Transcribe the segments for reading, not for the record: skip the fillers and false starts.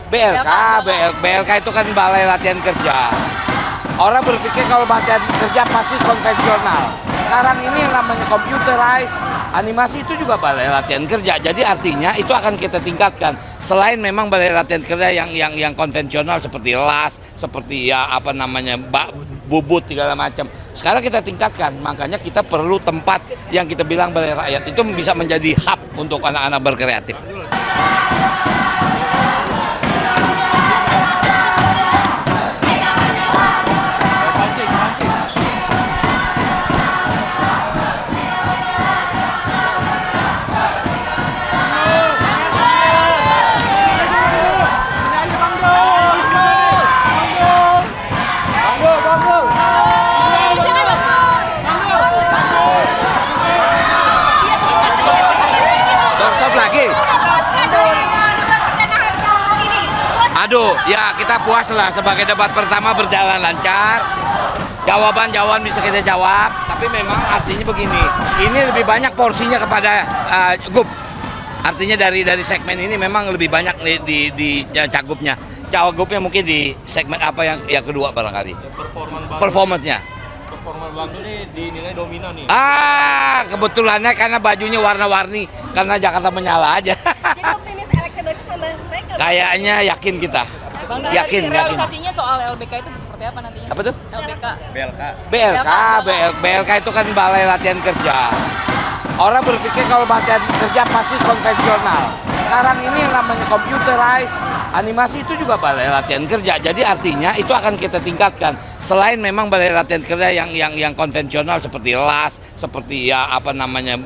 BLK, BLK itu kan Balai Latihan Kerja. Orang berpikir kalau latihan kerja pasti konvensional. Sekarang ini yang namanya computerized, animasi itu juga balai latihan kerja. Jadi artinya itu akan kita tingkatkan. Selain memang balai latihan kerja yang konvensional seperti las, seperti ya apa namanya bubut segala macam. Sekarang kita tingkatkan. Makanya kita perlu tempat yang kita bilang balai rakyat itu bisa menjadi hub untuk anak-anak berkreatif. Aduh, ya kita puas lah sebagai debat pertama berjalan lancar. Jawaban bisa kita jawab, tapi memang artinya begini, ini lebih banyak porsinya kepada Gup. Artinya dari segmen ini memang lebih banyak di Cagupnya. Cawagupnya mungkin di segmen apa yang kedua barangkali. Performanya. Performa Bang ini dinilai dominan nih. Kebetulannya karena bajunya warna-warni, karena Jakarta menyala aja. Jadi optimis elektabilitas tambah naik nggak? Kayaknya yakin kita. Bang, Yakin. realisasinya soal LBK itu seperti apa nantinya? Apa tuh? LBK. BLK itu kan Balai Latihan Kerja. Orang berpikir kalau latihan kerja pasti konvensional. Sekarang ini yang namanya computerized, animasi itu juga balai latihan kerja. Jadi artinya itu akan kita tingkatkan. Selain memang balai latihan kerja yang konvensional seperti las, seperti ya apa namanya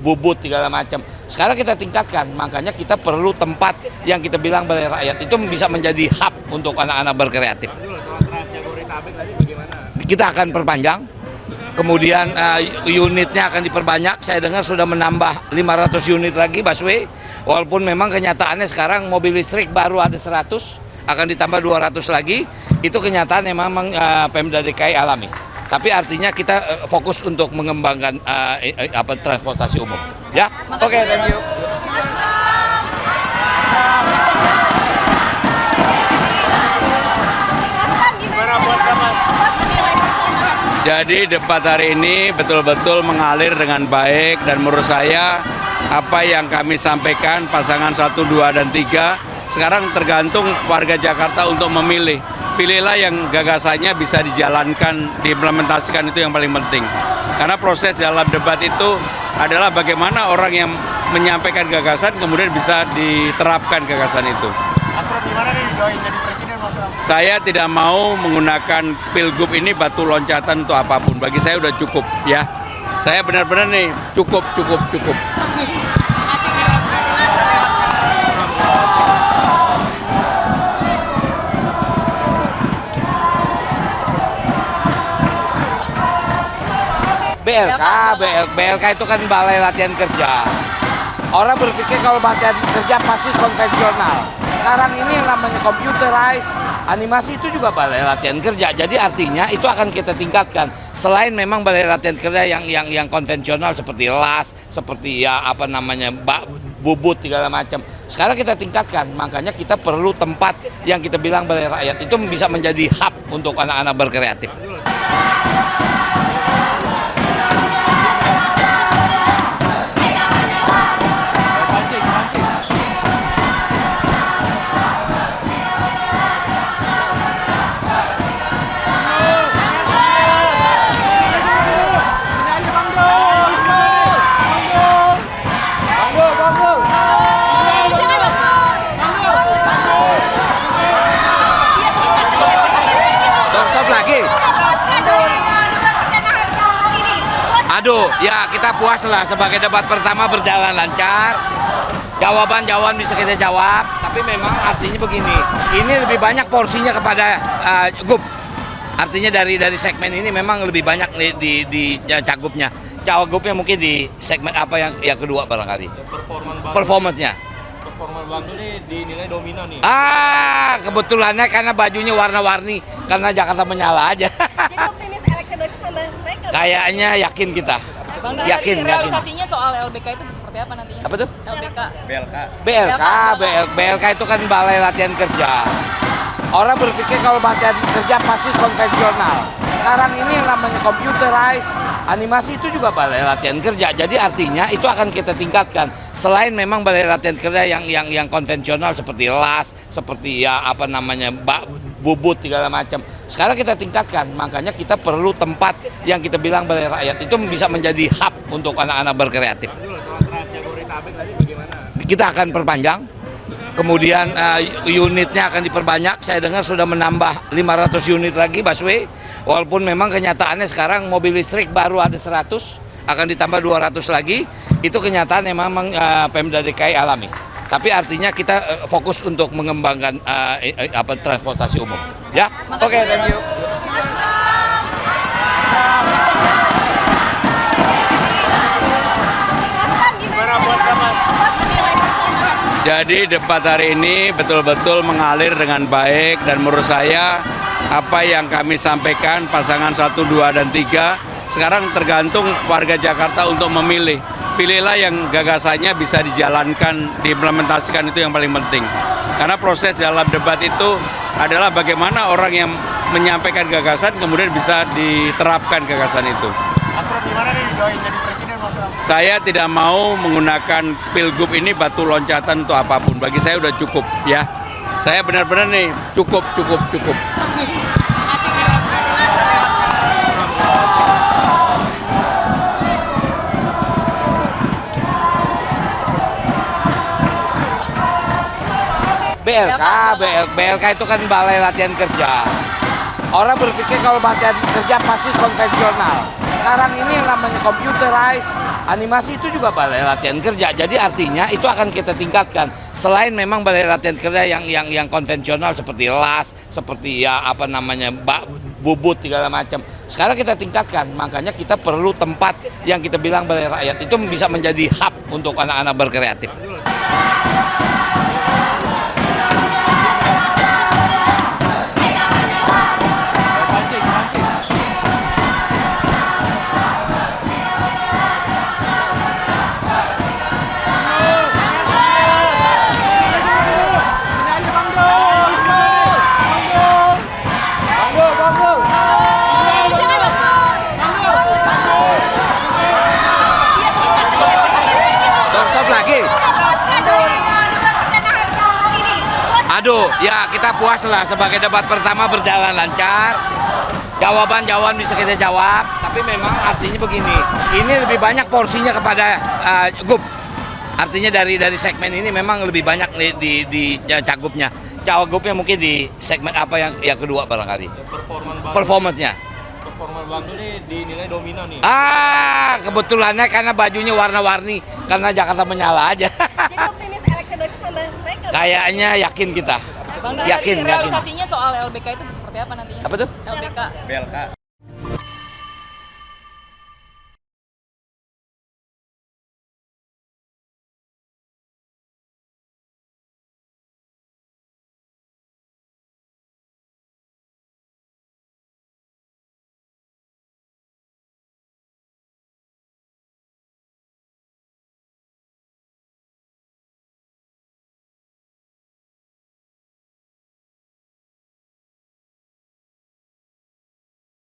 bubut segala macam. Sekarang kita tingkatkan. Makanya kita perlu tempat yang kita bilang balai rakyat itu bisa menjadi hub untuk anak-anak berkreatif. Kita akan perpanjang. Kemudian unitnya akan diperbanyak. Saya dengar sudah menambah 500 unit lagi busway. Walaupun memang kenyataannya sekarang mobil listrik baru ada 100, akan ditambah 200 lagi. Itu kenyataan yang memang Pemda DKI alami. Tapi artinya kita fokus untuk mengembangkan transportasi umum. Ya, oke, thank you. Jadi debat hari ini betul-betul mengalir dengan baik dan menurut saya apa yang kami sampaikan pasangan 1, 2, dan 3 sekarang tergantung warga Jakarta untuk memilih. Pilihlah yang gagasannya bisa dijalankan, diimplementasikan, itu yang paling penting. Karena proses dalam debat itu adalah bagaimana orang yang menyampaikan gagasan kemudian bisa diterapkan gagasan itu. Mas Pram, gimana nih doain jadi presiden, Mas Pram? Saya tidak mau menggunakan pilgub ini batu loncatan untuk apapun. Bagi saya udah cukup ya. Saya benar-benar nih cukup. BLK itu kan Balai Latihan Kerja. Orang berpikir kalau latihan kerja pasti konvensional. Sekarang ini yang namanya computerized, animasi itu juga balai latihan kerja. Jadi artinya itu akan kita tingkatkan. Selain memang balai latihan kerja yang konvensional seperti las, seperti ya apa namanya bubut segala macam. Sekarang kita tingkatkan. Makanya kita perlu tempat yang kita bilang balai rakyat itu bisa menjadi hub untuk anak-anak berkreatif. Aduh, ya kita puas lah sebagai debat pertama berjalan lancar. Jawaban bisa kita jawab, tapi memang artinya begini, ini lebih banyak porsinya kepada Gup. Artinya dari segmen ini memang lebih banyak di Cagupnya. Cawagupnya mungkin di segmen apa yang kedua barangkali. Performanya. Performa Bang ini dinilai dominan nih. Kebetulannya karena bajunya warna-warni, karena Jakarta menyala aja. Jadi optimis elektabilitas tambah naik nggak? Kayaknya yakin kita. Bang, dari Yakin. realisasinya soal LBK itu seperti apa nantinya? Apa tuh? LBK. BLK itu kan balai latihan kerja. Orang berpikir kalau latihan kerja pasti konvensional. Sekarang ini yang namanya computerized, animasi itu juga balai latihan kerja. Jadi artinya itu akan kita tingkatkan. Selain memang balai latihan kerja yang konvensional seperti las, seperti ya apa namanya bubut segala macam. Sekarang kita tingkatkan, makanya kita perlu tempat yang kita bilang balai rakyat itu bisa menjadi hub untuk anak-anak berkreatif. Kita akan perpanjang. Kemudian unitnya akan diperbanyak. Saya dengar sudah menambah 500 unit lagi busway. Walaupun memang kenyataannya sekarang mobil listrik baru ada 100, akan ditambah 200 lagi. Itu kenyataan yang memang Pemda DKI alami. Tapi artinya kita fokus untuk mengembangkan transportasi umum. Ya, oke, thank you. Gimana buat Mas? Jadi debat hari ini betul-betul mengalir dengan baik dan menurut saya apa yang kami sampaikan pasangan 1, 2, dan 3 sekarang tergantung warga Jakarta untuk memilih. Pilihlah yang gagasannya bisa dijalankan, diimplementasikan, itu yang paling penting. Karena proses dalam debat itu adalah bagaimana orang yang menyampaikan gagasan kemudian bisa diterapkan gagasan itu. Mas Pram, gimana nih doain jadi presiden Mas Pram? Saya tidak mau menggunakan pilgub ini batu loncatan untuk apapun. Bagi saya udah cukup ya. Saya benar-benar nih cukup. BLK itu kan balai latihan kerja. Orang berpikir kalau latihan kerja pasti konvensional. Sekarang ini yang namanya computerized, animasi itu juga balai latihan kerja. Jadi artinya itu akan kita tingkatkan. Selain memang balai latihan kerja yang konvensional seperti las, seperti ya apa namanya bubut segala macam. Sekarang kita tingkatkan, makanya kita perlu tempat yang kita bilang balai rakyat itu bisa menjadi hub untuk anak-anak berkreatif. Aduh, ya kita puas lah sebagai debat pertama berjalan lancar. Jawaban bisa kita jawab, tapi memang artinya begini, ini lebih banyak porsinya kepada GUP. Artinya dari segmen ini memang lebih banyak di cagupnya. Cawagupnya mungkin di segmen apa yang kedua barangkali. Performanya. Performa Bang ini dinilai dominan nih. Kebetulannya karena bajunya warna-warni, karena Jakarta menyala aja. Jadi optimis elektabilitas nambah naik nggak? Kayaknya yakin kita. Bang, dari Yakin. realisasinya soal LBK itu seperti apa nantinya? Apa tuh? LBK.